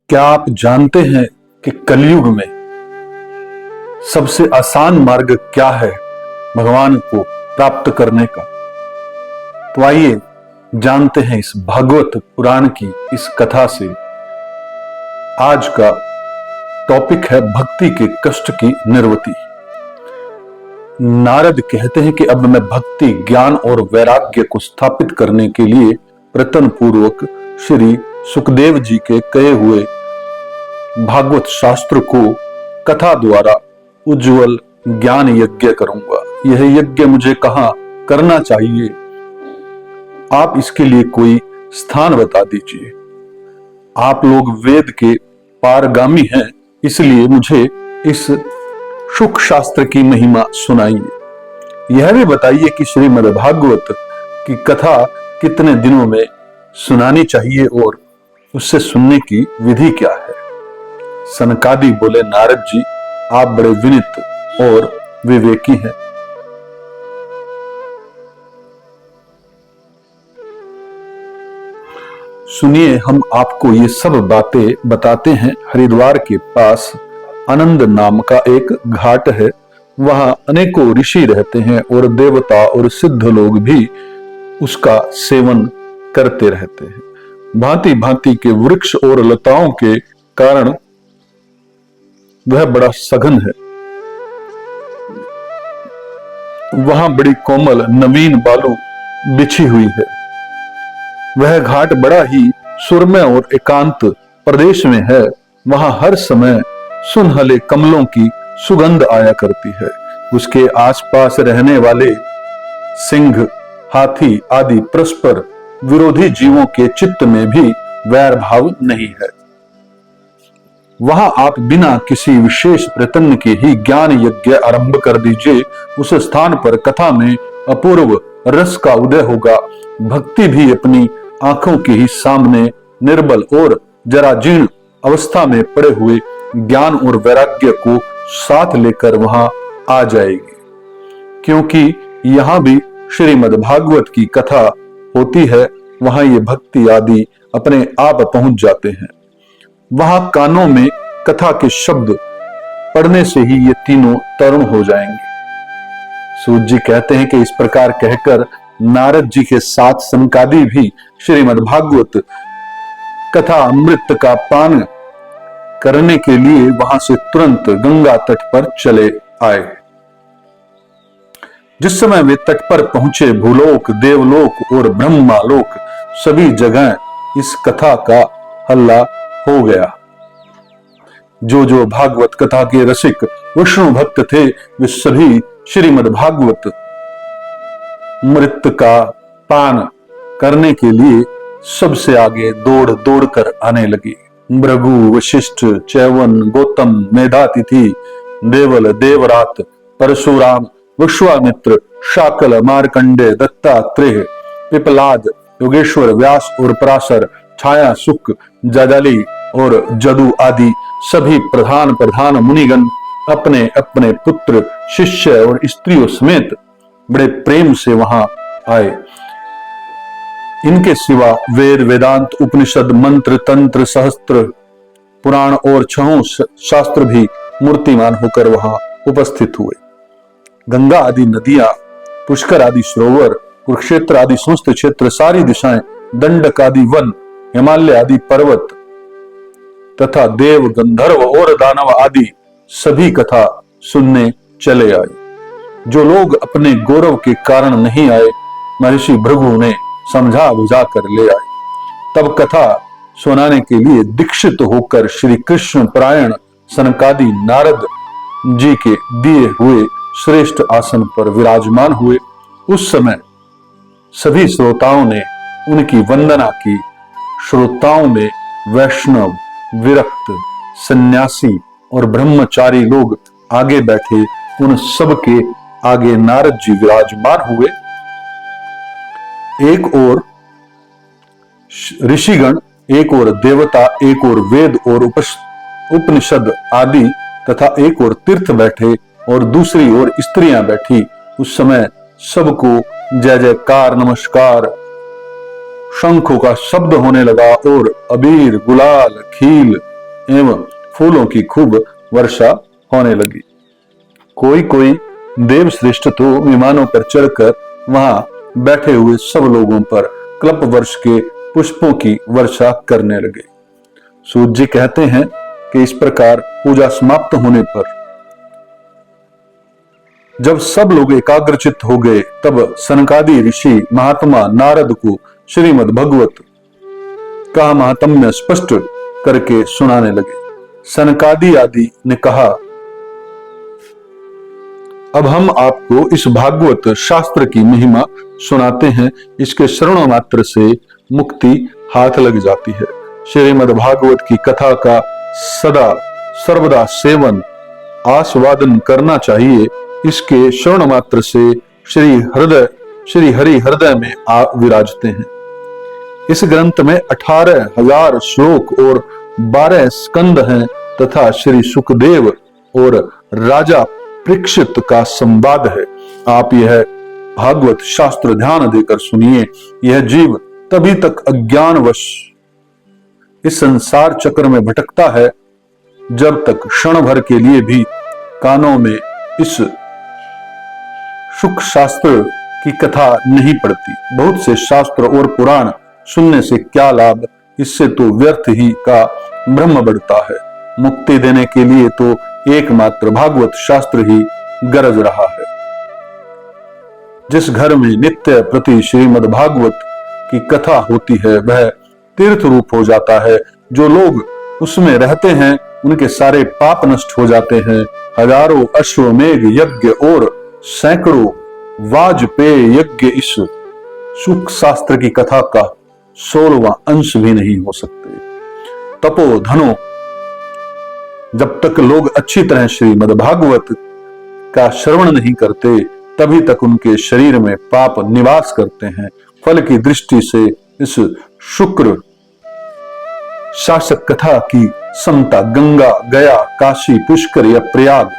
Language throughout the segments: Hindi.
क्या आप जानते हैं कि कलयुग में सबसे आसान मार्ग क्या है भगवान को प्राप्त करने का? तो आइए जानते हैं इस भागवत पुराण की इस कथा से। आज का टॉपिक है भक्ति के कष्ट की निवृत्ति। नारद कहते हैं कि अब मैं भक्ति, ज्ञान और वैराग्य को स्थापित करने के लिए प्रयत्न पूर्वक श्री सुखदेव जी के कहे हुए भागवत शास्त्र को कथा द्वारा उज्जवल ज्ञान यज्ञ करूंगा। यह यज्ञ मुझे कहां करना चाहिए? आप इसके लिए कोई स्थान बता दीजिए। आप लोग वेद के पारगामी हैं, इसलिए मुझे इस सुख शास्त्र की महिमा सुनाइए। यह भी बताइए कि श्रीमद् भागवत की कथा कितने दिनों में सुनानी चाहिए और उससे सुनने की विधि क्या है। सनकादि बोले, नारद जी आप बड़े विनीत और विवेकी हैं। सुनिए, हम आपको ये सब बातें बताते हैं। हरिद्वार के पास आनंद नाम का एक घाट है। वहां अनेकों ऋषि रहते हैं और देवता और सिद्ध लोग भी उसका सेवन करते रहते हैं। भांति भांति के वृक्ष और लताओं के कारण वह बड़ा सघन है। वहां बड़ी कोमल नवीन बालू बिछी हुई है। वह घाट बड़ा ही सुरम्य और एकांत प्रदेश में है। वहां हर समय सुनहले कमलों की सुगंध आया करती है। उसके आसपास रहने वाले सिंह, हाथी आदि परस्पर विरोधी जीवों के चित्त में भी वैर भाव नहीं है। वहां आप बिना किसी विशेष प्रयत्न के ही ज्ञान यज्ञ आरंभ कर दीजिए। उस स्थान पर कथा में अपूर्व रस का उदय होगा। भक्ति भी अपनी आंखों के ही सामने निर्बल और जराजीर्ण अवस्था में पड़े हुए ज्ञान और वैराग्य को साथ लेकर वहां आ जाएगी। क्योंकि यहां भी श्रीमद् भागवत की कथा होती है, वहां ये भक्ति आदि अपने आप पहुंच जाते हैं। वहां कानों में कथा के शब्द पढ़ने से ही ये तीनों तरुण हो जाएंगे। सूत जी कहते हैं कि इस प्रकार कहकर नारद जी के साथ सनकादि भी श्रीमद् भागवत कथा अमृत का पान करने के लिए वहां से तुरंत गंगा तट पर चले आए। जिस समय वे तट पर पहुंचे, भूलोक, देवलोक और ब्रह्मालोक सभी जगह इस कथा का हल्ला हो गया। जो जो भागवत कथा के रसिक विष्णु भक्त थे, वे सभी श्रीमद् भागवत अमृत का पान करने के लिए सबसे आगे दौड़ दौड़ कर आने लगे। भृगु, वशिष्ठ, च्यवन, गौतम, मेधातिथि, देवल, देवरात, परशुराम, विश्वामित्र, शाकल, मार्कंडे, दत्तात्रेय, पिपलाद, योगेश्वर, व्यास और पराशर, छाया, सुक, जदाली और जदु आदि सभी प्रधान प्रधान मुनिगण अपने अपने पुत्र, शिष्य और स्त्रियों समेत बड़े प्रेम से वहां आए। इनके सिवा वेद, वेदांत, उपनिषद, मंत्र, तंत्र, सहस्त्र पुराण और छहों शास्त्र भी मूर्तिमान होकर वहां उपस्थित हुए। गंगा आदि नदियां, पुष्कर आदि सरोवर, कुरुक्षेत्र आदि समस्त क्षेत्र, सारी दिशाएं, दंडक आदि वन, हिमालय आदि पर्वत तथा देव, गंधर्व और दानव आदि सभी कथा सुनने चले आए। जो लोग अपने गौरव के कारण नहीं आए, महर्षि भृगु ने समझा बुझा कर ले आए। तब कथा सुनाने के लिए दीक्षित होकर श्री कृष्ण परायण सनकादि नारद जी के दिए हुए श्रेष्ठ आसन पर विराजमान हुए। उस समय सभी श्रोताओं ने उनकी वंदना की। श्रोताओं में वैष्णव, विरक्त, सन्यासी और ब्रह्मचारी लोग आगे बैठे। उन सब के आगे नारद जी विराजमान हुए। एक और ऋषिगण, एक और देवता, एक और वेद और उपनिषद आदि तथा एक और तीर्थ बैठे और दूसरी ओर स्त्रियां बैठी। उस समय सबको जय जयकार, नमस्कार, शंखों का शब्द होने लगा और अबीर, गुलाल, खील, एवं फूलों की खूब वर्षा होने लगी। कोई कोई देव श्रेष्ठ तो विमानों पर चढ़कर वहां बैठे हुए सब लोगों पर कल्प वर्ष के पुष्पों की वर्षा करने लगे। सूत जी कहते हैं कि इस प्रकार पूजा समाप्त होने पर जब सब लोग एकाग्रचित्त हो गए, तब सनकादि ऋषि महात्मा नारद को श्रीमद् भगवत का महात्म्य स्पष्ट करके सुनाने लगे। सनकादि आदि ने कहा, अब हम आपको इस भागवत शास्त्र की महिमा सुनाते हैं। इसके श्रवण मात्र से मुक्ति हाथ लग जाती है। श्रीमद् भागवत की कथा का सदा सर्वदा सेवन आस्वादन करना चाहिए। इसके श्रवण मात्र से श्री हरि हृदय में विराजते हैं। इस ग्रंथ में 18,000 श्लोक और 12 स्कंद हैं तथा श्री सुखदेव और राजा परीक्षित का संवाद है। आप यह भागवत शास्त्र ध्यान देकर सुनिए। यह जीव तभी तक अज्ञानवश इस संसार चक्र में भटकता है जब तक क्षण भर के लिए भी कानों में इस सुख शास्त्र की कथा नहीं पड़ती। बहुत से शास्त्र और पुराण सुनने से क्या लाभ, इससे तो व्यर्थ ही का ब्रह्म बढ़ता है। मुक्ति देने के लिए तो एकमात्र भागवत शास्त्र ही गरज रहा है। जिस घर में नित्य प्रति श्रीमद् भागवत की कथा होती है वह तीर्थ रूप हो जाता है। जो लोग उसमें रहते हैं उनके सारे पाप नष्ट हो जाते हैं। हजारों अश्वमेघ यज्ञ और सैकड़ों वाजपेय यज्ञ इस सुख शास्त्र की कथा का 16वां अंश भी नहीं हो सकते। तपोधनो, जब तक लोग अच्छी तरह श्रीमद् भागवत का श्रवण नहीं करते तभी तक उनके शरीर में पाप निवास करते हैं। फल की दृष्टि से इस शुक्र शासक कथा की समता गंगा, गया, काशी, पुष्कर या प्रयाग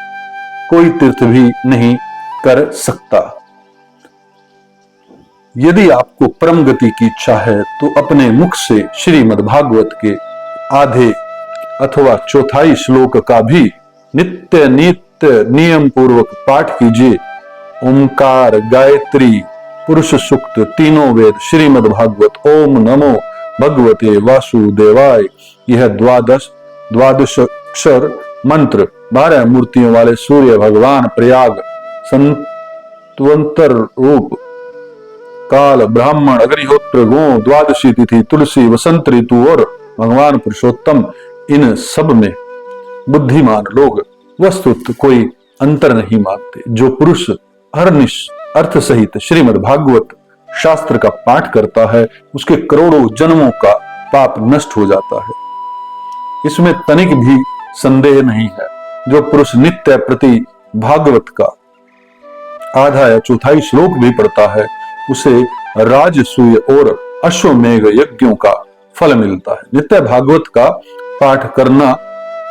कोई तीर्थ भी नहीं कर सकता। यदि आपको परम गति की इच्छा है तो अपने मुख से श्रीमद् भागवत के आधे अथवा चौथाई श्लोक का भी नित्य नियम पूर्वक पाठ कीजिए। ओंकार, गायत्री, पुरुष सूक्त, तीनों वेद, श्रीमद् भागवत, ओम नमो भगवते वासुदेवाय, यह द्वादश अक्षर मंत्र 12 मूर्तियों वाले सूर्य भगवान, प्रयाग संतवंतर रूप, काल, ब्राह्मण, अग्निहोत्र, गो, द्वादशी तिथि, तुलसी, वसंत ऋतु और भगवान पुरुषोत्तम, इन सब में बुद्धिमान लोग वस्तुत कोई अंतर नहीं मानते। जो पुरुष हरनिश अर्थ सहित श्रीमद् भागवत शास्त्र का पाठ करता है उसके करोड़ों जन्मों का पाप नष्ट हो जाता है। इसमें तनिक भी संदेह नहीं है। जो पुरुष नित्य प्रति भागवत का आधा या चौथाई श्लोक भी पढ़ता है उसे राजसूय और अश्वमेघ यज्ञों का फल मिलता है। नित्य भागवत का पाठ करना,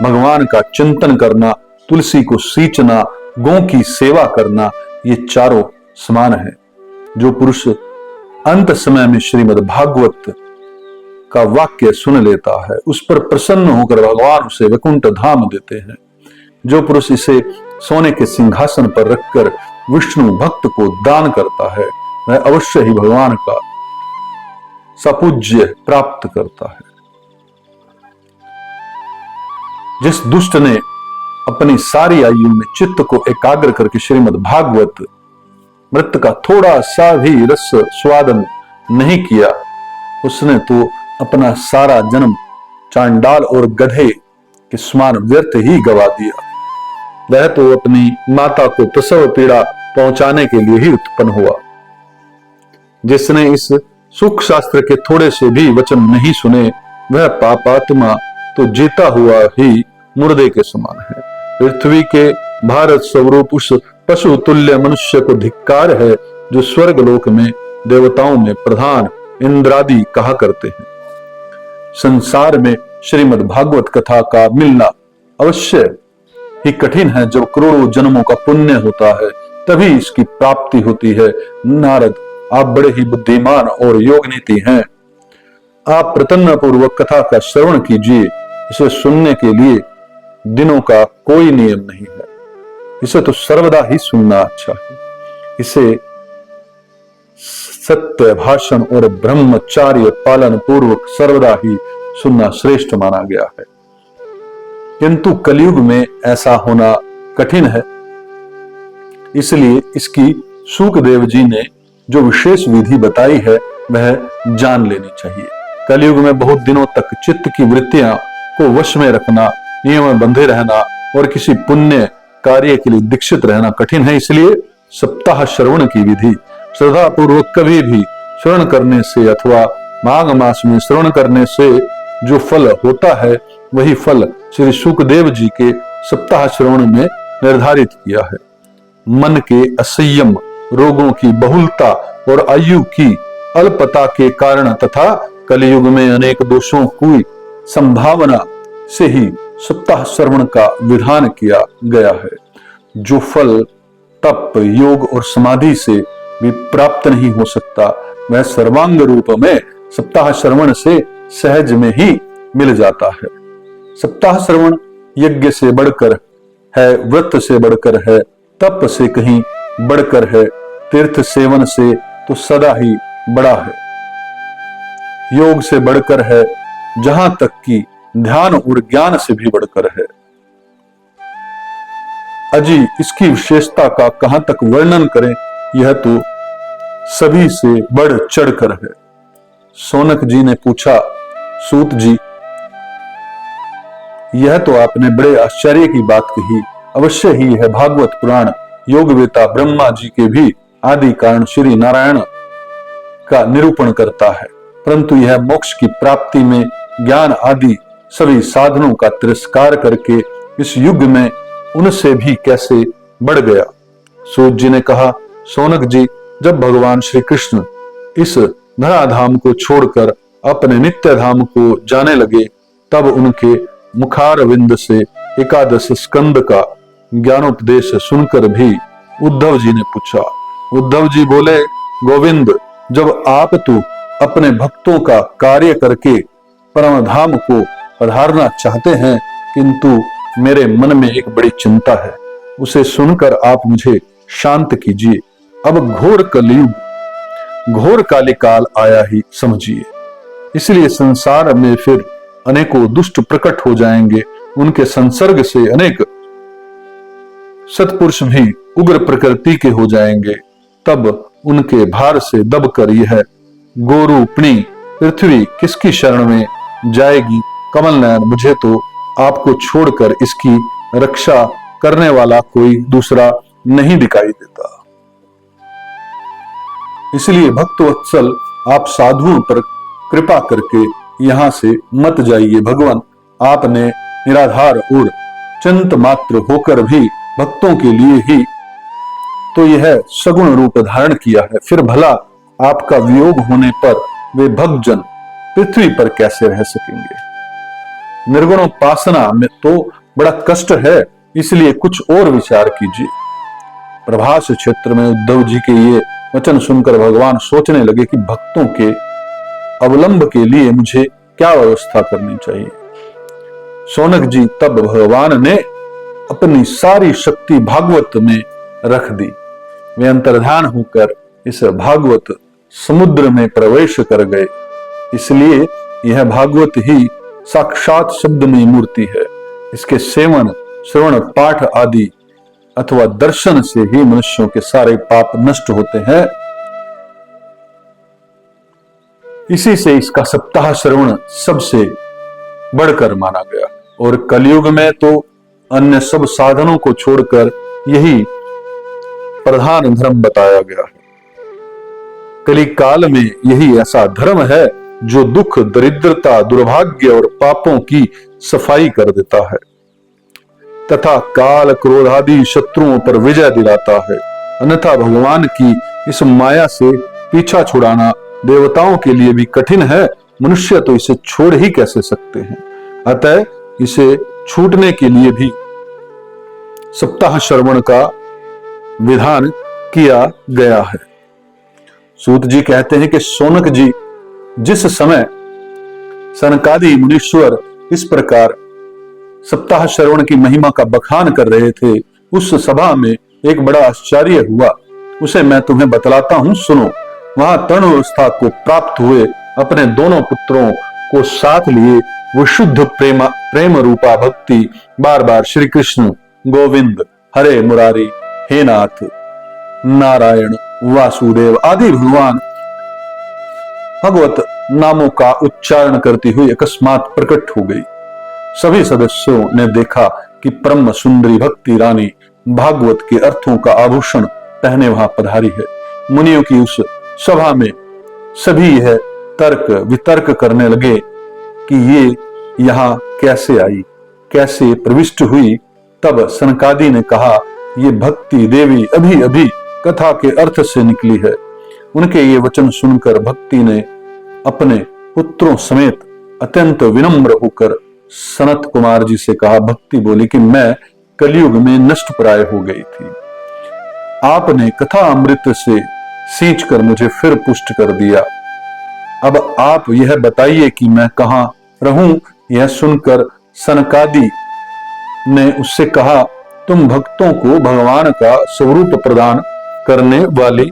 भगवान का चिंतन करना, तुलसी को सींचना, गौ की सेवा करना, ये चारों समान है। जो पुरुष अंत समय में श्रीमद् भागवत का वाक्य सुन लेता है उस पर प्रसन्न होकर भगवान उसे वैकुंठ धाम देते हैं। जो पुरुष इसे सोने के सिंहासन पर रखकर विष्णु भक्त को दान करता है वह अवश्य ही भगवान का सपूज्य प्राप्त करता है। जिस दुष्ट ने अपनी सारी आयु में चित्त को एकाग्र करके श्रीमद् भागवत मृत का थोड़ा सा भी रस स्वादन नहीं किया उसने तो अपना सारा जन्म चांडाल और गधे के समान व्यर्थ ही गवा दिया। वह तो अपनी माता को प्रसव पीड़ा पहुंचाने के लिए ही उत्पन्न हुआ। जिसने इस सुख शास्त्र के थोड़े से भी वचन नहीं सुने वह पापात्मा तो जीता हुआ ही मुर्दे के समान है। पृथ्वी के भारत स्वरूप उस पशु तुल्य मनुष्य को धिक्कार है जो स्वर्ग लोक में देवताओं में प्रधान इंद्रादि कहा करते हैं। संसार में श्रीमद् भागवत कथा का मिलना अवश्य ही कठिन है। जब करोड़ों जन्मों का पुण्य होता है तभी इसकी प्राप्ति होती है। नारद, आप बड़े ही बुद्धिमान और योग नीति हैं। आप प्रतन्न पूर्वक कथा का श्रवण कीजिए। इसे सुनने के लिए दिनों का कोई नियम नहीं है। इसे तो सर्वदा ही सुनना अच्छा है। इसे सत्य भाषण और ब्रह्मचार्य पालन पूर्वक सर्वदा ही सुनना श्रेष्ठ माना गया है। किंतु कलयुग में ऐसा होना कठिन है, इसलिए इसकी शुकदेव जी ने जो विशेष विधि बताई है वह जान लेनी चाहिए। कलयुग में बहुत दिनों तक चित्त की वृत्तियां को वश में रखना, नियम में बंधे रहना और किसी पुण्य कार्य के लिए दीक्षित रहना कठिन है। इसलिए सप्ताह श्रवण की विधि श्रद्धा पूर्वक कभी भी श्रवण करने से अथवा माघ मास में श्रवण करने से जो फल होता है वही फल श्री शुकदेव जी के सप्ताह श्रवण में निर्धारित किया है। मन के असंयम, रोगों की बहुलता और आयु की अल्पता के कारण तथा कलयुग में अनेक दोषों की संभावना से ही सप्ताह श्रवण का विधान किया गया है। जो फल तप, योग और समाधि से भी प्राप्त नहीं हो सकता वह सर्वांग रूप में सप्ताह श्रवण से सहज में ही मिल जाता है। सप्ताह श्रवण यज्ञ से बढ़कर है, व्रत से बढ़कर है, तप से कहीं बढ़कर है, तीर्थ सेवन से तो सदा ही बड़ा है, योग से बढ़कर है, जहां तक कि ध्यान और ज्ञान से भी बढ़कर है। अजी इसकी विशेषता का कहां तक वर्णन करें, यह तो सभी से बढ़ चढ़कर है। सौनक जी ने पूछा, सूत जी यह तो आपने बड़े आश्चर्य की बात कही। अवश्य ही यह भागवत पुराण योगवेता ब्रह्मा जी के भी आदि कारण श्री नारायण का निरूपण करता है, परंतु यह मोक्ष की प्राप्ति में ज्ञान आदि सभी साधनों का तिरस्कार करके इस युग में उनसे भी कैसे बढ़ गया। सूत जी ने कहा, सौनक जी जब भगवान श्री कृष्ण इस धराधाम को छोड़कर अपने नित्य धाम को जाने लगे तब उनके मुखारविंद से एकादश स्कंद का ज्ञानोपदेश सुनकर भी उद्धव जी ने पूछा। उद्धव जी बोले, गोविंद जब आप तो अपने भक्तों का कार्य करके परम धाम को पधारना चाहते हैं, किंतु मेरे मन में एक बड़ी चिंता है, उसे सुनकर आप मुझे शांत कीजिए। अब घोर कलयुग, घोर कालिकाल आया ही समझिए, इसलिए संसार में फिर अनेकों दुष्ट प्रकट हो जाएंगे। उनके संसर्ग से अनेक सत्पुरुष भी उग्र प्रकृति के हो जाएंगे। तब उनके भार से दबकर यह गोरूपणी पृथ्वी किसकी शरण में जाएगी। कमल नयन, मुझे तो आपको छोड़कर इसकी रक्षा करने वाला कोई दूसरा नहीं दिखाई देता। इसलिए भक्तवत्सल आप साधुओं पर कृपा करके यहां से मत जाइए। भगवान आपने निराधार और चिंत मात्र होकर भी भक्तों के लिए ही तो यह सगुण रूप धारण किया है, फिर भला आपका वियोग होने पर वे भक्तजन पृथ्वी पर कैसे रह सकेंगे। निर्गुणोपासना में तो बड़ा कष्ट है, इसलिए कुछ और विचार कीजिए। प्रभास क्षेत्र में उद्धव जी के ये वचन सुनकर भगवान सोचने लगे कि भक्तों के अवलंब के लिए मुझे क्या व्यवस्था करनी चाहिए। सौनक जी तब भगवान ने अपनी सारी शक्ति भागवत में रख दी। वे अंतर्ध्यान होकर इस भागवत समुद्र में प्रवेश कर गए। इसलिए यह भागवत ही साक्षात शब्दमयी मूर्ति है। इसके सेवन, श्रवण, पाठ आदि अथवा दर्शन से ही मनुष्यों के सारे पाप नष्ट होते हैं। इसी से इसका सप्ताह श्रवण सबसे बढ़कर माना गया और कलयुग में तो अन्य सब साधनों को छोड़कर यही प्रधान धर्म बताया गया है। कली काल में यही ऐसा धर्म है जो दुख, दरिद्रता, दुर्भाग्य और पापों की सफाई कर देता है तथा काल, क्रोध आदि शत्रुओं पर विजय दिलाता है। अन्यथा भगवान की इस माया से पीछा छुड़ाना देवताओं के लिए भी कठिन है, मनुष्य तो इसे छोड़ ही कैसे सकते हैं। अतः इसे छूटने के लिए भी सप्ताह श्रवण का विधान किया गया है। सूत जी कहते हैं कि सौनक जी जिस समय सनकादि मुनीश्वर इस प्रकार सप्ताह श्रवण की महिमा का बखान कर रहे थे। उस सभा में एक बड़ा आश्चर्य हुआ, उसे मैं तुम्हें बतलाता हूं, सुनो। वहां तरुणावस्था को प्राप्त हुए अपने दोनों पुत्रों को साथ लिए वो शुद्ध प्रेम रूपा भक्ति बार बार श्री कृष्ण गोविंद, हरे मुरारी, हे नाथ, नारायण, वासुदेव आदि भगवान भगवत नामों का उच्चारण करती हुई अकस्मात प्रकट हो गई। सभी सदस्यों ने देखा कि परम सुंदरी भक्ति रानी भागवत के अर्थों का आभूषण पहने वहां पधारी है। मुनियों की उस सभा में सभी यह तर्क वितर्क करने लगे कि ये यहाँ कैसे आई, कैसे प्रविष्ट हुई। तब सनकादि ने कहा, ये भक्ति देवी अभी अभी कथा के अर्थ से निकली है। उनके ये वचन सुनकर भक्ति ने अपने पुत्रों समेत अत्यंत विनम्र होकर सनत कुमार जी से कहा। भक्ति बोली कि मैं कलयुग में नष्ट प्राय हो गई थी, आपने कथा अमृत से सींच कर मुझे फिर पुष्ट कर दिया। अब आप यह बताइए कि मैं कहां रहूं। यह सुनकर सनकादि ने उससे कहा, तुम भक्तों को भगवान का स्वरूप प्रदान करने वाली,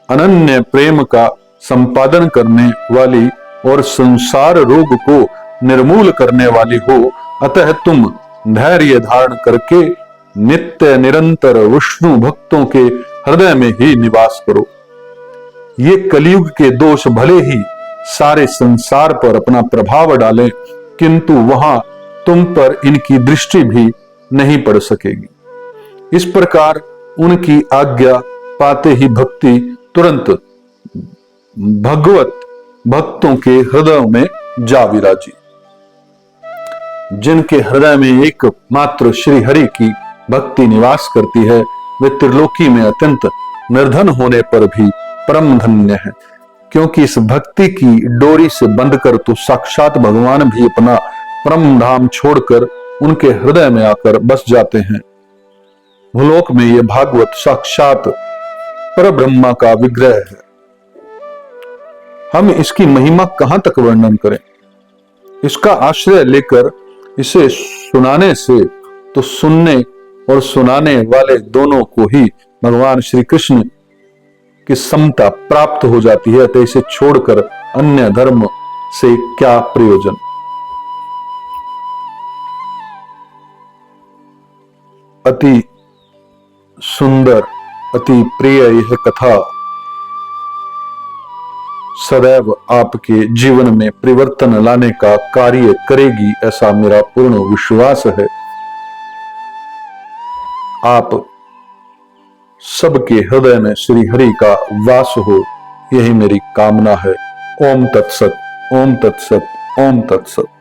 अनन्य प्रेम का संपादन करने वाली और संसार रोग को निर्मूल करने वाली हो, अतः तुम धैर्य धारण करके नित्य निरंतर विष्णु भक्तों के हृदय में ही निवास करो। ये कलयुग के दोष भले ही सारे संसार पर अपना प्रभाव डालें, किंतु वहां तुम पर इनकी दृष्टि भी नहीं पड़ सकेगी। इस प्रकार उनकी आज्ञा पाते ही भक्ति तुरंत भगवत भक्तों के हृदय में जा विराजी। जिनके हृदय में एक मात्र श्री हरि की भक्ति निवास करती है, वे त्रिलोकी में अत्यंत निर्धन होने पर भी परम धन्य है, क्योंकि इस भक्ति की डोरी से बंधकर तो साक्षात भगवान भी अपना परम धाम छोड़कर उनके हृदय में आकर बस जाते हैं। भूलोक में यह भागवत साक्षात परब्रह्मा का विग्रह है। हम इसकी महिमा कहां तक वर्णन करें। इसका आश्रय लेकर इसे सुनाने से तो सुनने और सुनाने वाले दोनों को ही भगवान श्री कृष्ण की समता प्राप्त हो जाती है, तो इसे छोड़कर अन्य धर्म से क्या प्रयोजन। अति सुंदर, अति प्रिय यह कथा सदैव आपके जीवन में परिवर्तन लाने का कार्य करेगी, ऐसा मेरा पूर्ण विश्वास है। आप सबके हृदय में श्री हरि का वास हो, यही मेरी कामना है। ओम तत्सत, ओम तत्सत, ओम तत्सत।